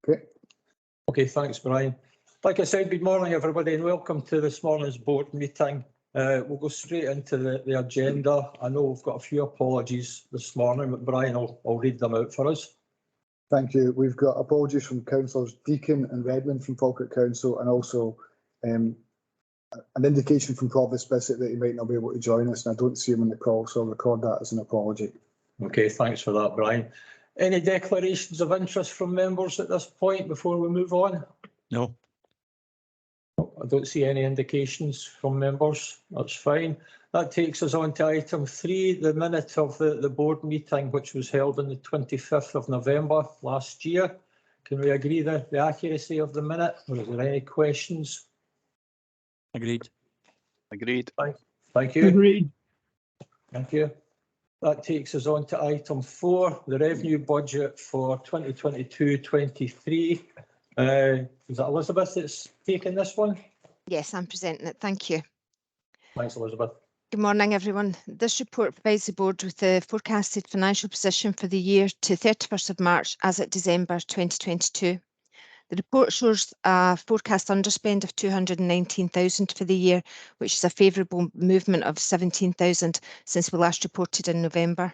Okay. Okay, thanks, Brian. Like I said, good morning, everybody, and welcome to this morning's board meeting. We'll go straight into the agenda. I know we've got a few apologies this morning, but Brian will read them out for us. Thank you. We've got apologies from councillors Deacon and Redmond from Falkirk Council, and also an indication from Provis Bissett that he might not be able to join us, and I don't see him in the call, so I'll record that as an apology. Okay, thanks for that, Brian. Any declarations of interest from members at this point before we move on? No. I don't see any indications from members. That's fine. That takes us on to item 3, the minute of the board meeting, which was held on the 25th of November last year. Can we agree that the accuracy of the minute, or is there any questions? Agreed. Agreed. Thank you. Agreed. Thank you. That takes us on to item 4, the revenue budget for 2022-23. Is that Elizabeth that's taking this one? Yes, I'm presenting it. Thank you. Thanks, Elizabeth. Good morning, everyone. This report provides the board with the forecasted financial position for the year to 31st of March as at December 2022. The report shows a forecast underspend of 219,000 for the year, which is a favourable movement of 17,000 since we last reported in November.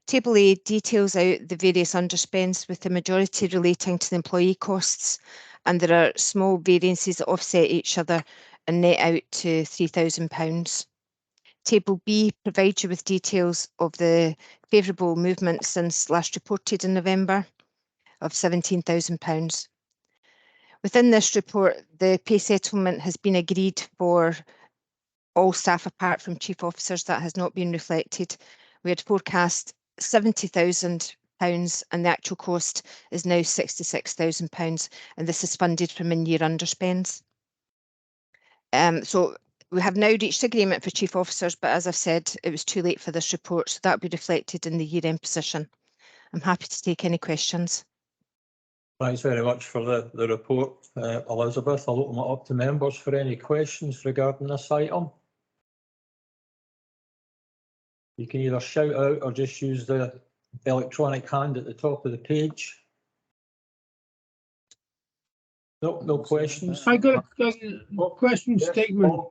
Table A details out the various underspends, with the majority relating to the employee costs, and there are small variances that offset each other and net out to £3,000. Table B provides you with details of the favourable movement since last reported in November of £17,000. Within this report, the pay settlement has been agreed for all staff apart from chief officers. That has not been reflected. We had forecast £70,000 and the actual cost is now £66,000, and this is funded from in-year underspends. So we have now reached agreement for chief officers, but as I've said, it was too late for this report, so that will be reflected in the year-end position. I'm happy to take any questions. Thanks very much for the report, Elizabeth. I'll open it up to members for any questions regarding this item. You can either shout out or just use the electronic hand at the top of the page. Nope, no questions. I got a question statement.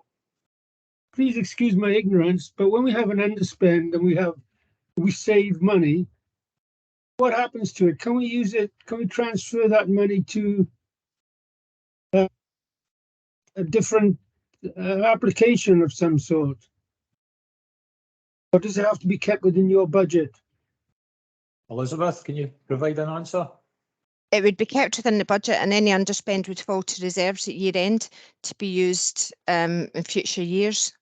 Please excuse my ignorance, but when we have an underspend and we save money, what happens to it? Can we use it? Can we transfer that money to a different application of some sort? Or does it have to be kept within your budget? Elizabeth, can you provide an answer? It would be kept within the budget, and any underspend would fall to reserves at year end to be used in future years.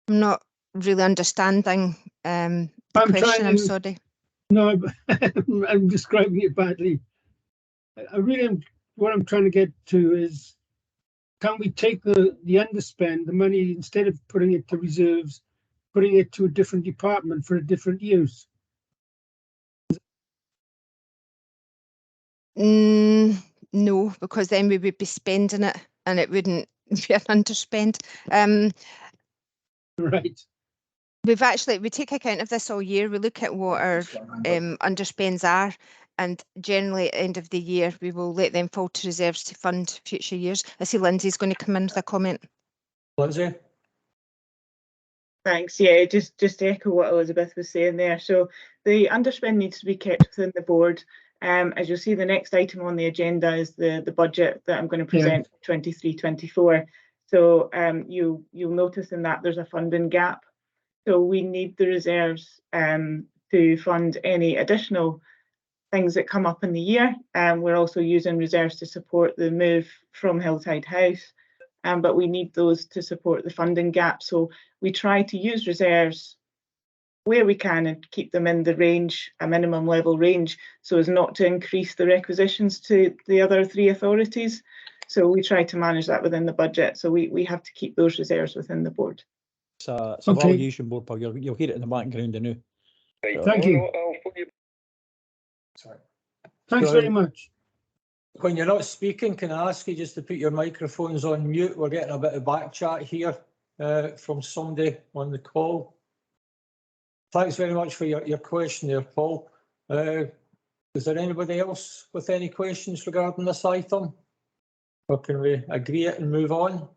I'm not really understanding the question. I'm sorry. No, I'm describing it badly. I really am. What I'm trying to get to is, can we take the underspend, the money, instead of putting it to reserves, putting it to a different department for a different use? No, because then we would be spending it and it wouldn't be an underspend. Right. We take account of this all year. We look at what our underspends are, and generally at the end of the year we will let them fall to reserves to fund future years. I see Lindsay's going to come in with a comment. Lindsay? Thanks. Yeah, just to echo what Elizabeth was saying there. So the underspend needs to be kept within the board. As you'll see, the next item on the agenda is the budget that I'm going to present for 23-24. So you'll notice in that there's a funding gap. So we need the reserves to fund any additional things that come up in the year. We're also using reserves to support the move from Hillside House, but we need those to support the funding gap. So we try to use reserves where we can and keep them in the range, a minimum level range, so as not to increase the requisitions to the other 3 authorities. So we try to manage that within the budget. So we have to keep those reserves within the board. It's a valuation board, but you'll hear it in the background, I know. Thank you. Sorry. Thanks very much. When you're not speaking, can I ask you just to put your microphones on mute? We're getting a bit of back chat here from somebody on the call. Thanks very much for your question there, Paul. Is there anybody else with any questions regarding this item? Or can we agree it and move on?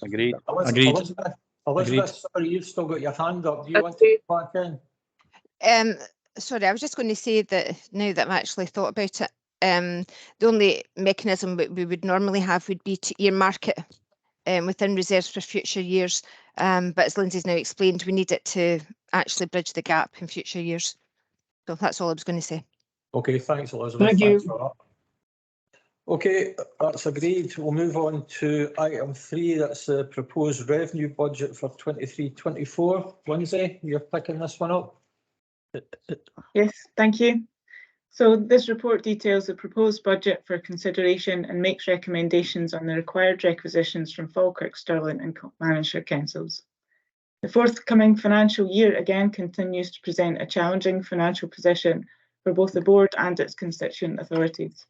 Agreed. Elizabeth, Agreed. sorry, you've still got your hand up. Do you want to come back in? Sorry, I was just going to say that now that I've actually thought about it, the only mechanism we would normally have would be to earmark it within reserves for future years. But as Lindsay's now explained, we need it to actually bridge the gap in future years. So that's all I was going to say. Okay, thanks, Elizabeth. Thank Thanks you. for that. Okay, that's agreed. We'll move on to item 3. That's the proposed revenue budget for 23-24. Lindsay, you're picking this one up. Yes, thank you. So this report details the proposed budget for consideration and makes recommendations on the required requisitions from Falkirk, Stirling and Lanarkshire councils. The forthcoming financial year again continues to present a challenging financial position for both the board and its constituent authorities.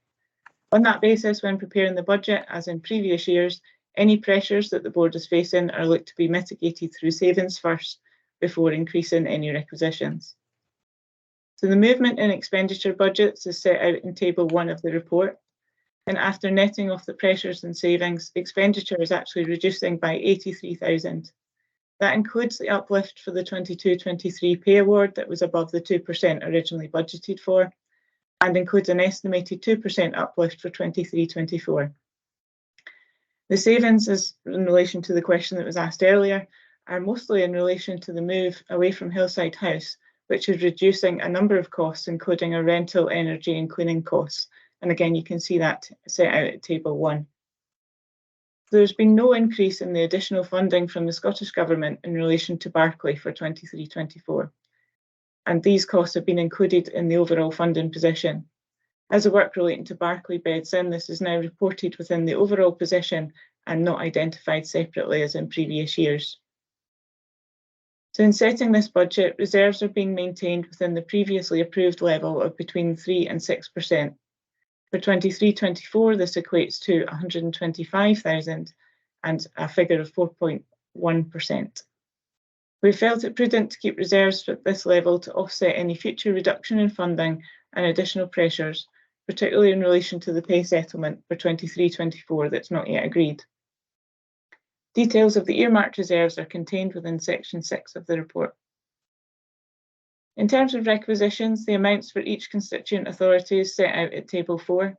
On that basis, when preparing the budget, as in previous years, any pressures that the board is facing are looked to be mitigated through savings first before increasing any requisitions. So the movement in expenditure budgets is set out in table 1 of the report. And after netting off the pressures and savings, expenditure is actually reducing by 83,000. That includes the uplift for the 22-23 pay award that was above the 2% originally budgeted for, and includes an estimated 2% uplift for 23-24. The savings, is in relation to the question that was asked earlier, are mostly in relation to the move away from Hillside House, which is reducing a number of costs, including our rental, energy and cleaning costs. And again, you can see that set out at table 1. There's been no increase in the additional funding from the Scottish Government in relation to Barclay for 23-24. And these costs have been included in the overall funding position. As the work relating to Barclay beds in, this is now reported within the overall position and not identified separately as in previous years. So in setting this budget, reserves are being maintained within the previously approved level of between 3 and 6%. For 23-24, this equates to 125,000 and a figure of 4.1%. We felt it prudent to keep reserves at this level to offset any future reduction in funding and additional pressures, particularly in relation to the pay settlement for 23-24 that's not yet agreed. Details of the earmarked reserves are contained within section 6 of the report. In terms of requisitions, the amounts for each constituent authority is set out at table 4.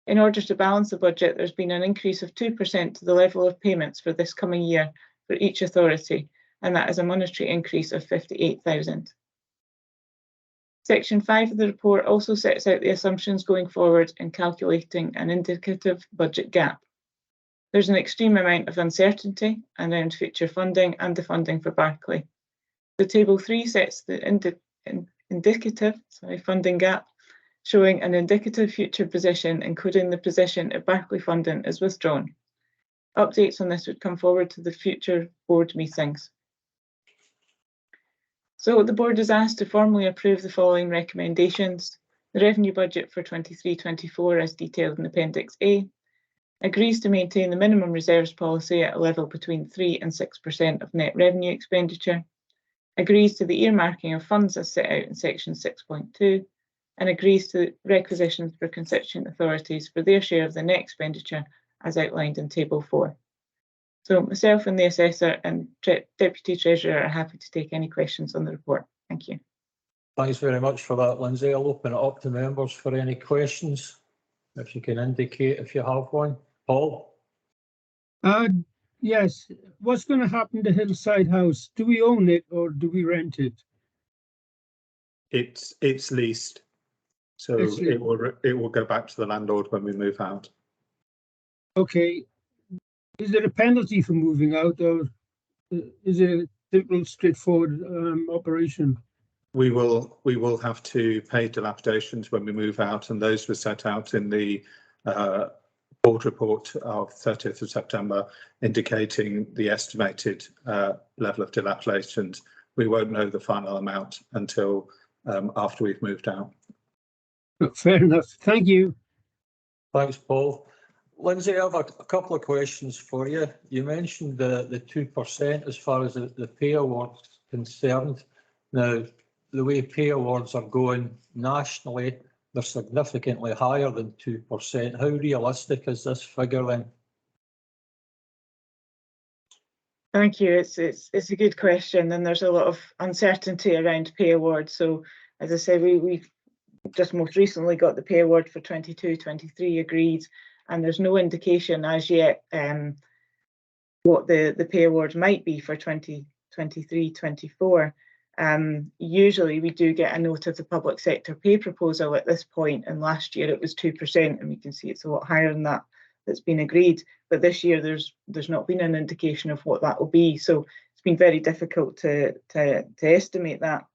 In order to balance the budget, there's been an increase of 2% to the level of payments for this coming year for each authority, and that is a monetary increase of 58,000. Section 5 of the report also sets out the assumptions going forward in calculating an indicative budget gap. There's an extreme amount of uncertainty around future funding and the funding for Barclay. The table 3 sets the indicative funding gap, showing an indicative future position, including the position if Barclay funding is withdrawn. Updates on this would come forward to the future board meetings. So the board is asked to formally approve the following recommendations. The revenue budget for 23-24 as detailed in Appendix A, agrees to maintain the minimum reserves policy at a level between 3 and 6% of net revenue expenditure, agrees to the earmarking of funds as set out in section 6.2, and agrees to requisitions for constituent authorities for their share of the net expenditure as outlined in table 4. So myself and the assessor and deputy treasurer are happy to take any questions on the report. Thank you. Thanks very much for that, Lindsay. I'll open it up to members for any questions, if you can indicate if you have one. Paul? Yes. What's going to happen to Hillside House? Do we own it or do we rent it? It's leased, so it will go back to the landlord when we move out. Okay. Is there a penalty for moving out, or is it a simple, straightforward operation? We will have to pay dilapidations when we move out, and those were set out in the board report of 30th of September, indicating the estimated level of dilapidations. We won't know the final amount until after we've moved out. Fair enough. Thank you. Thanks, Paul. Lindsay, I have a couple of questions for you. You mentioned the 2% as far as the pay award is concerned. Now, the way pay awards are going nationally, they're significantly higher than 2%. How realistic is this figure then? Thank you. It's a good question, and there's a lot of uncertainty around pay awards. So, as I said, we just most recently got the pay award for 22-23 agreed, and there's no indication as yet what the pay award might be for 2023-24. Usually we do get a note of the public sector pay proposal at this point, and last year it was 2%, and we can see it's a lot higher than that that's been agreed. But this year there's not been an indication of what that will be, so it's been very difficult to estimate that.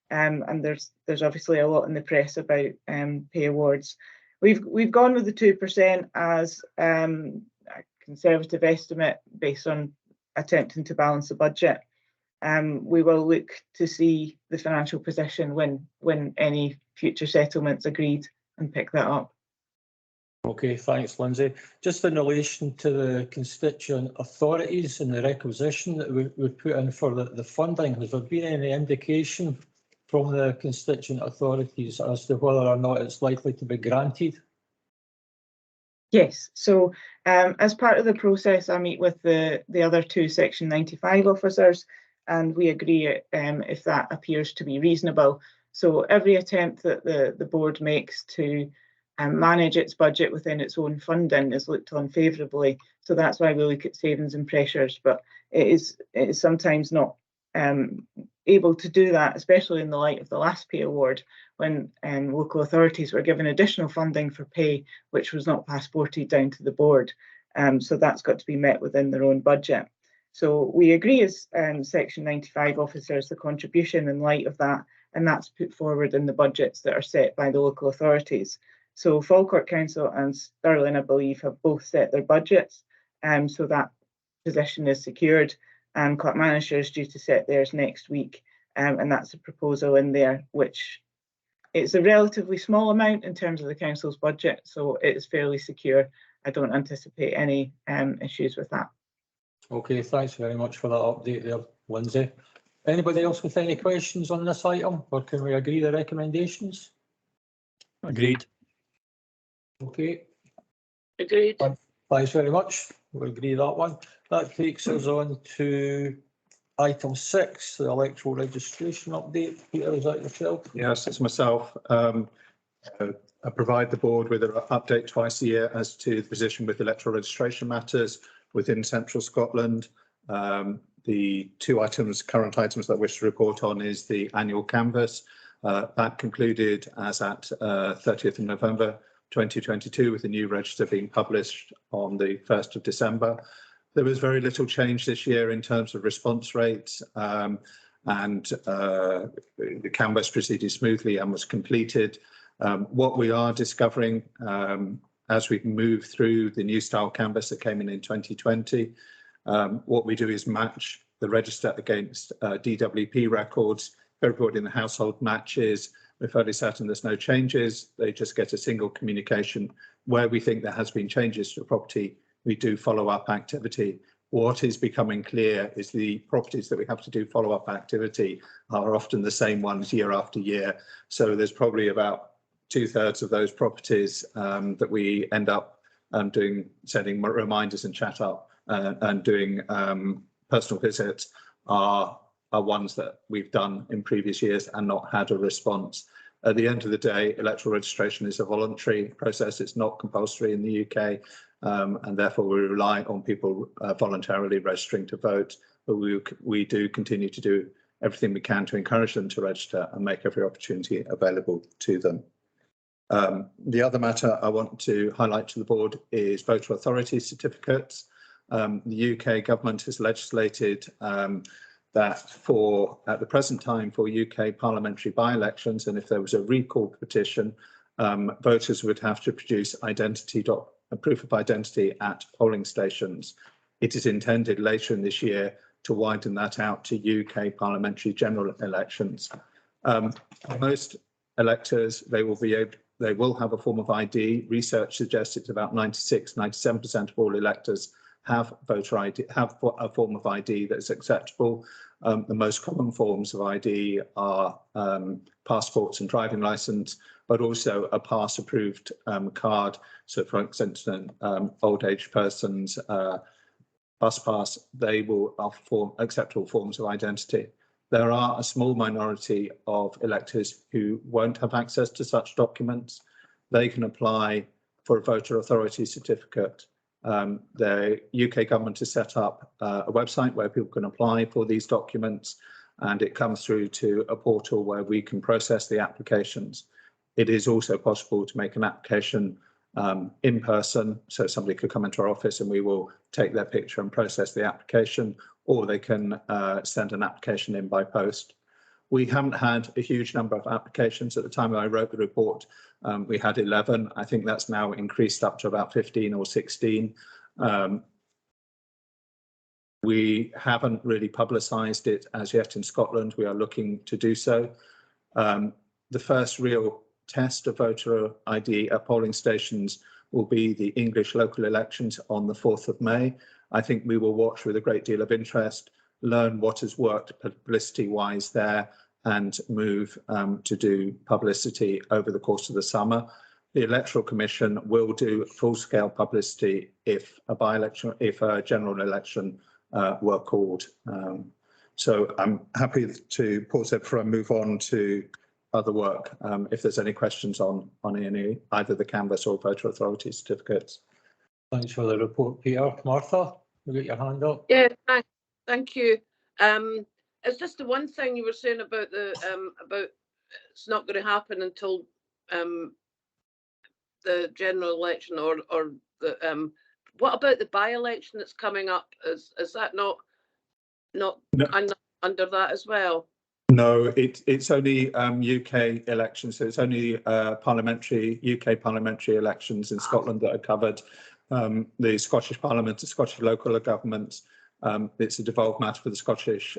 And there's obviously a lot in the press about pay awards. We've gone with the 2% as a conservative estimate based on attempting to balance the budget. We will look to see the financial position when any future settlements agreed and pick that up. Okay, thanks, Lindsay. Just in relation to the constituent authorities and the requisition that we put in for the funding, has there been any indication from the constituent authorities as to whether or not it's likely to be granted? Yes, so as part of the process, I meet with the other two Section 95 officers, and we agree if that appears to be reasonable. So every attempt that the board makes to manage its budget within its own funding is looked on favourably. So that's why we look at savings and pressures, but it is sometimes not able to do that, especially in the light of the last pay award, when local authorities were given additional funding for pay, which was not passported down to the board. So that's got to be met within their own budget. So we agree as Section 95 officers the contribution in light of that, and that's put forward in the budgets that are set by the local authorities. So Falkirk Council and Stirling, I believe, have both set their budgets, so that position is secured. And Clackmannanshire is due to set theirs next week, and that's a proposal in there, which it's a relatively small amount in terms of the council's budget, so it is fairly secure. I don't anticipate any issues with that. Okay, thanks very much for that update there, Lindsay. Anybody else with any questions on this item, or can we agree the recommendations? Agreed. Okay. Agreed. Thanks very much. We'll agree that one. That takes us on to item 6, the electoral registration update. Peter, is that yourself? Yes, it's myself. I provide the board with an update twice a year as to the position with electoral registration matters within Central Scotland. The two current items that I wish to report on is the annual canvass. That concluded as at 30th of November 2022, with the new register being published on the 1st of December. There was very little change this year in terms of response rates, and the canvass proceeded smoothly and was completed. What we are discovering as we move through the new style canvass that came in 2020, what we do is match the register against DWP records. Everybody in the household matches. We're fairly certain there's no changes. They just get a single communication. Where we think there has been changes to the property, we do follow-up activity. What is becoming clear is the properties that we have to do follow-up activity are often the same ones year after year. So there's probably about 2/3 of those properties that we end up sending reminders and chat up and doing personal visits are ones that we've done in previous years and not had a response. At the end of the day, electoral registration is a voluntary process. It's not compulsory in the UK, and therefore we rely on people voluntarily registering to vote. But we do continue to do everything we can to encourage them to register and make every opportunity available to them. The other matter I want to highlight to the board is voter authority certificates. The UK government has legislated that at the present time for UK parliamentary by-elections, and if there was a recall petition, voters would have to produce proof of identity at polling stations. It is intended later in this year to widen that out to UK parliamentary general elections. Most electors, they will have a form of ID. Research suggests it's about 96-97% of all electors have voter ID, have a form of ID that's acceptable. The most common forms of ID are passports and driving licence, but also a pass approved card. So for instance, old age persons, bus pass, they will accept all forms of identity. There are a small minority of electors who won't have access to such documents. They can apply for a voter authority certificate. The UK government has set up a website where people can apply for these documents, and it comes through to a portal where we can process the applications. It is also possible to make an application in person, so somebody could come into our office and we will take their picture and process the application, or they can send an application in by post. We haven't had a huge number of applications. At the time I wrote the report, we had 11. I think that's now increased up to about 15 or 16. We haven't really publicised it as yet in Scotland. We are looking to do so. The first real test of voter ID at polling stations will be the English local elections on the 4th of May. I think we will watch with a great deal of interest, learn what has worked publicity-wise there, and move to do publicity over the course of the summer. The Electoral Commission will do full-scale publicity if a by-election, if a general election were called. So I'm happy to pause there before I move on to other work. If there's any questions on any, either the canvass or voter authority certificates. Thanks for the report, Peter. Martha, you got your hand up. Yeah, thank you. It's just the one thing you were saying about the about it's not going to happen until the general election or the what about the by-election that's coming up? Is that not no. under that as well? No, it's only UK elections, so it's only UK parliamentary elections in Scotland that are covered. The Scottish Parliament, the Scottish local governments, it's a devolved matter for the Scottish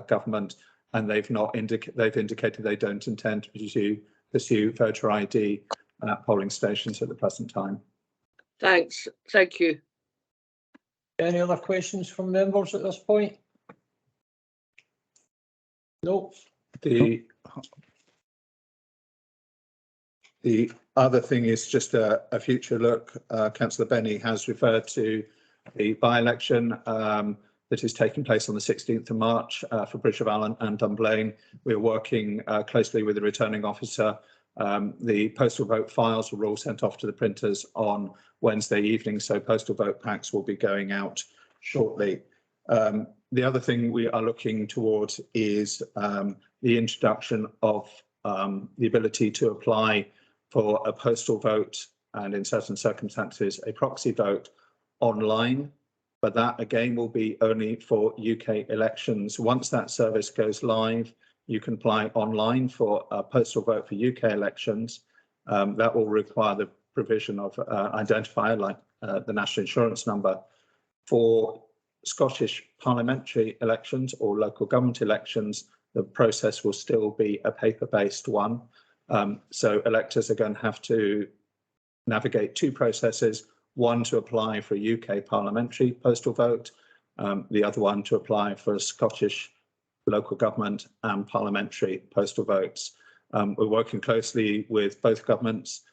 government, and they've indicated they don't intend to pursue voter ID at polling stations at the present time. Thanks. Thank you. Any other questions from members at this point? No. The other thing is just a future look. Councillor Benny has referred to the by-election that is taking place on the 16th of March for Bridge of Allen and Dunblane. We're working closely with the returning officer. The postal vote files were all sent off to the printers on Wednesday evening, so postal vote packs will be going out shortly. The other thing we are looking towards is the introduction of the ability to apply for a postal vote and in certain circumstances a proxy vote online, but that again will be only for UK elections. Once that service goes live, you can apply online for a postal vote for UK elections. That will require the provision of identifier like the national insurance number. For Scottish parliamentary elections or local government elections, the process will still be a paper-based one. So electors are going to have to navigate two processes, one to apply for a UK parliamentary postal vote, the other one to apply for a Scottish local government and parliamentary postal votes. We're working closely with both governments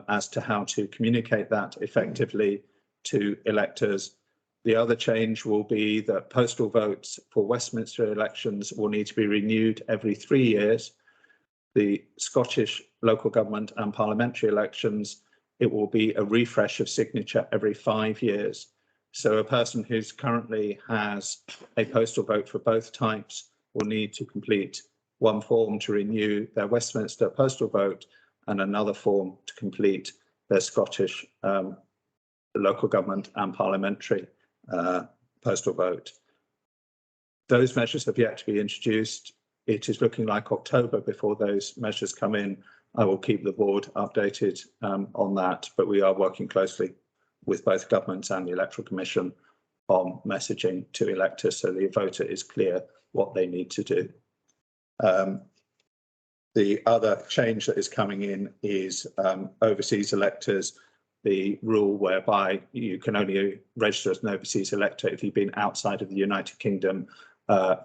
as to how to communicate that effectively to electors. The other change will be that postal votes for Westminster elections will need to be renewed every 3 years. The Scottish local government and parliamentary elections, it will be a refresh of signature every 5 years. So a person who's currently has a postal vote for both types will need to complete one form to renew their Westminster postal vote and another form to complete their Scottish local government and parliamentary postal vote. Those measures have yet to be introduced. It is looking like October before those measures come in. I will keep the board updated on that, but we are working closely with both governments and the Electoral Commission on messaging to electors so the voter is clear what they need to do. The other change that is coming in is overseas electors. The rule whereby you can only register as an overseas elector if you've been outside of the United Kingdom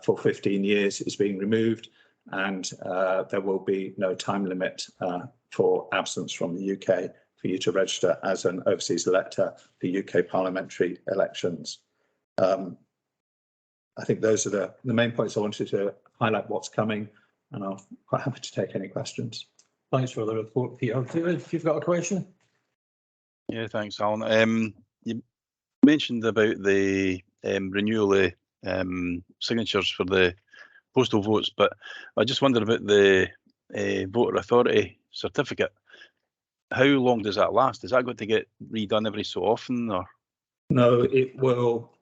for 15 years is being removed, and there will be no time limit for absence from the UK for you to register as an overseas elector for UK parliamentary elections. I think those are the main points I wanted to highlight what's coming, and I'm quite happy to take any questions. Thanks for the report, Peter. David, if you've got a question. Yeah, thanks, Alan. You mentioned about the renewal of signatures for the postal votes, but I just wondered about the voter authority certificate. How long does that last? Is that going to get redone every so often, or? No, it will.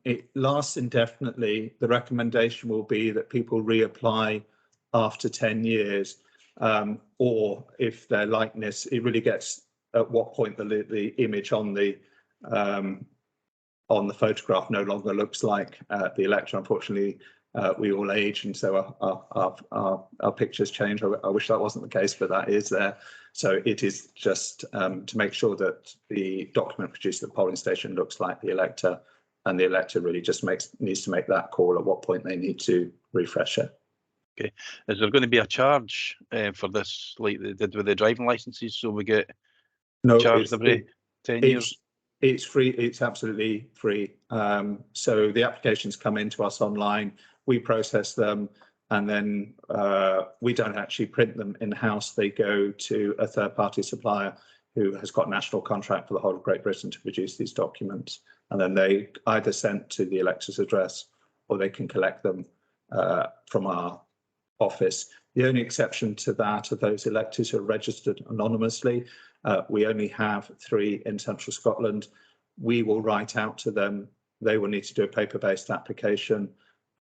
It lasts indefinitely. The recommendation will be that people reapply after 10 years, or if their likeness, it really gets at what point the image on the photograph no longer looks like the elector. Unfortunately, we all age, and so our pictures change. I wish that wasn't the case, but that is there. So it is just to make sure that the document produced at the polling station looks like the elector, and the elector really just needs to make that call at what point they need to refresh it. Okay. Is there going to be a charge for this, like they did with the driving licenses, so we get charged every 10 years? It's free. It's absolutely free. So the applications come into us online, we process them, and then we don't actually print them in-house. They go to a third-party supplier who has got national contract for the whole of Great Britain to produce these documents, and then they either sent to the elector's address or they can collect them from our office. The only exception to that are those electors who are registered anonymously. We only have 3 in Central Scotland. We will write out to them. They will need to do a paper-based application.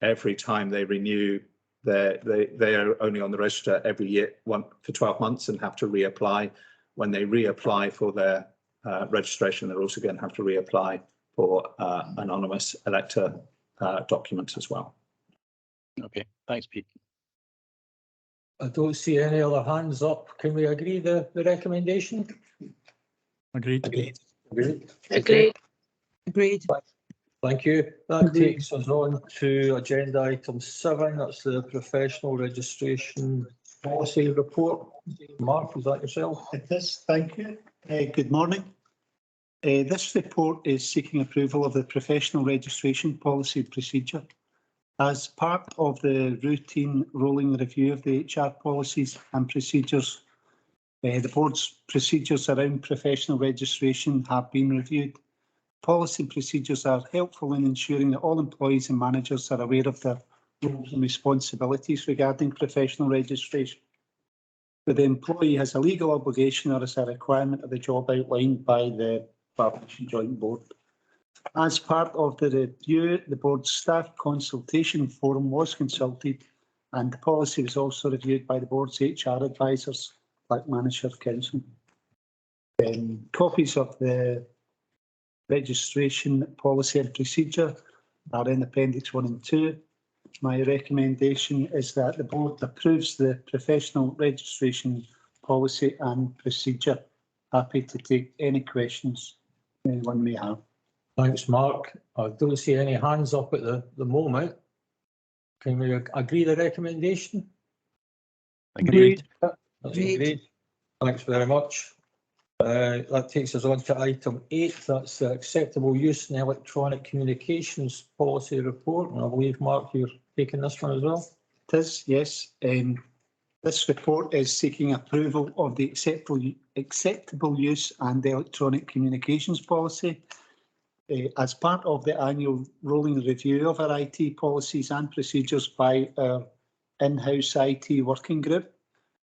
Every time they renew, they are only on the register every year, for 12 months, and have to reapply. When they reapply for their registration, they're also going to have to reapply for anonymous elector documents as well. Okay, thanks, Pete. I don't see any other hands up. Can we agree the recommendation? Agreed. Agreed. Agreed. Agreed. Thank you. That Agreed. takes us on to agenda item 7. That's the professional registration policy report. Mark, is that yourself? It is, thank you. Good morning. This report is seeking approval of the professional registration policy procedure. As part of the routine rolling review of the HR policies and procedures, the board's procedures around professional registration have been reviewed. Policy procedures are helpful in ensuring that all employees and managers are aware of their roles and responsibilities regarding professional registration. Whether the employee has a legal obligation or is a requirement of the job outlined by the Valuation Joint Board. As part of the review, the board's staff consultation forum was consulted, and the policy was also reviewed by the board's HR advisors, like Manager Council. Copies of the registration policy and procedure are in Appendix 1 and 2. My recommendation is that the board approves the professional registration policy and procedure. Happy to take any questions anyone may have. Thanks, Mark. I don't see any hands up at the moment. Can we agree the recommendation? Agreed. That's agreed. Thanks very much. That takes us on to item 8. That's the acceptable use in electronic communications policy report. And I believe, Mark, you're taking this one as well. It is, yes. This report is seeking approval of the acceptable use and electronic communications policy. As part of the annual rolling review of our IT policies and procedures by our in-house IT working group,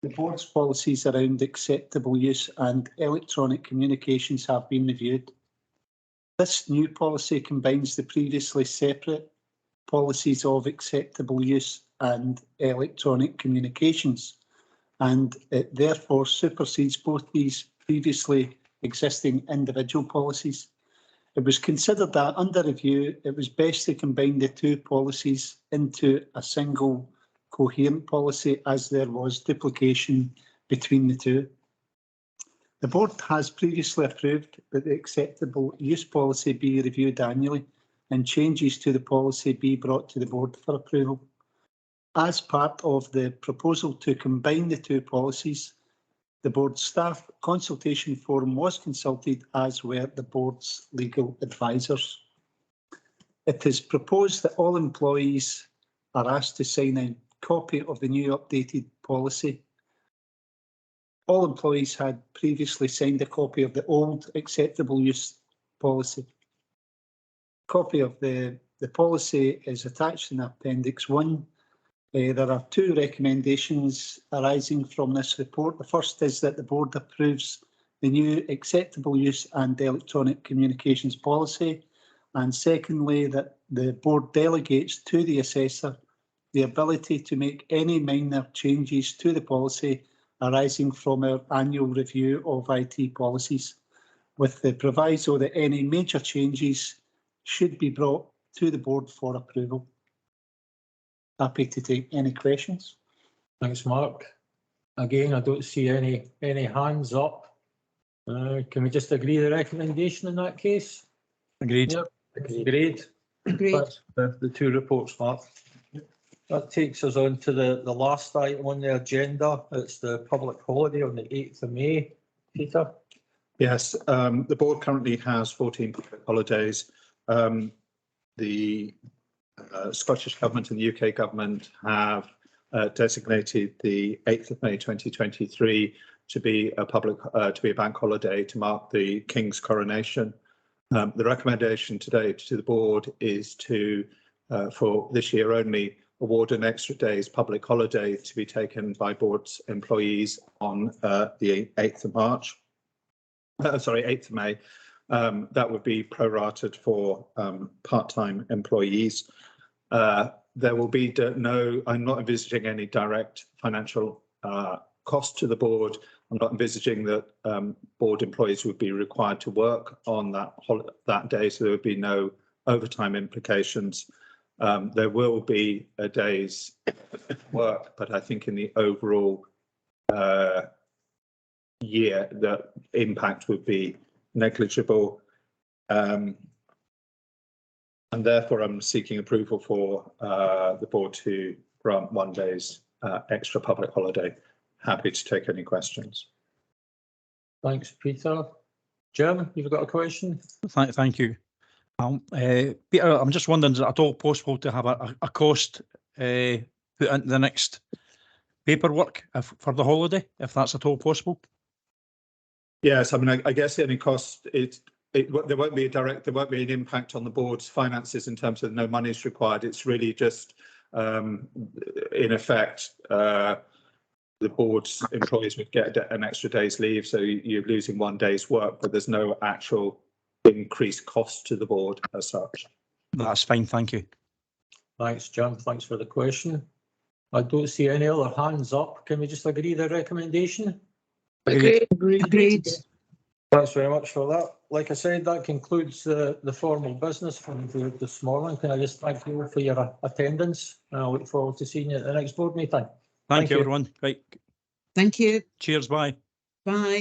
the board's policies around acceptable use and electronic communications have been reviewed. This new policy combines the previously separate policies of acceptable use and electronic communications, and it therefore supersedes both these previously existing individual policies. It was considered that under review, it was best to combine the 2 policies into a single coherent policy, as there was duplication between the 2. The board has previously approved that the acceptable use policy be reviewed annually, and changes to the policy be brought to the board for approval. As part of the proposal to combine the two policies, the board staff consultation forum was consulted, as were the board's legal advisors. It is proposed that all employees are asked to sign a copy of the new updated policy. All employees had previously signed a copy of the old acceptable use policy. Copy of the policy is attached in Appendix 1. There are two recommendations arising from this report. The first is that the board approves the new acceptable use and electronic communications policy. And secondly, that the board delegates to the assessor the ability to make any minor changes to the policy arising from our annual review of IT policies, with the proviso that any major changes should be brought to the board for approval. Happy to take any questions. Thanks, Mark. Again, I don't see any hands up. Can we just agree the recommendation in that case? Agreed. Yep. Agreed. Agreed. That's the two reports, Mark. That takes us on to the last item on the agenda. It's the public holiday on the 8th of May. Peter? Yes, the board currently has 14 public holidays. The Scottish Government and the UK Government have designated the 8th of May 2023 to be a bank holiday to mark the King's coronation. The recommendation today to the board is to, for this year only, award an extra day's public holiday to be taken by board's employees on the 8th of March. 8th of May. That would be prorated for part-time employees. There will be I'm not envisaging any direct financial cost to the board. I'm not envisaging that board employees would be required to work on that day, so there would be no overtime implications. There will be a day's work, but I think in the overall year, the impact would be negligible. And therefore, I'm seeking approval for the board to grant 1 day's extra public holiday. Happy to take any questions. Thanks, Peter. Jim, you've got a question? Thank you. Peter, I'm just wondering, is it at all possible to have a cost put into the next paperwork for the holiday, if that's at all possible? Yes, I mean, I guess the only cost there won't be an impact on the board's finances in terms of no money is required. It's really just, in effect, the board's employees would get an extra day's leave, so you're losing 1 day's work, but there's no actual increased cost to the board as such. That's fine, thank you. Thanks, Jim. Thanks for the question. I don't see any other hands up. Can we just agree the recommendation? Agreed. Agreed. Thanks very much for that. Like I said, that concludes the formal business from this morning. Can I just thank you all for your attendance? And I look forward to seeing you at the next board meeting. Thank you, everyone. Right. Thank you. Cheers, bye. Bye.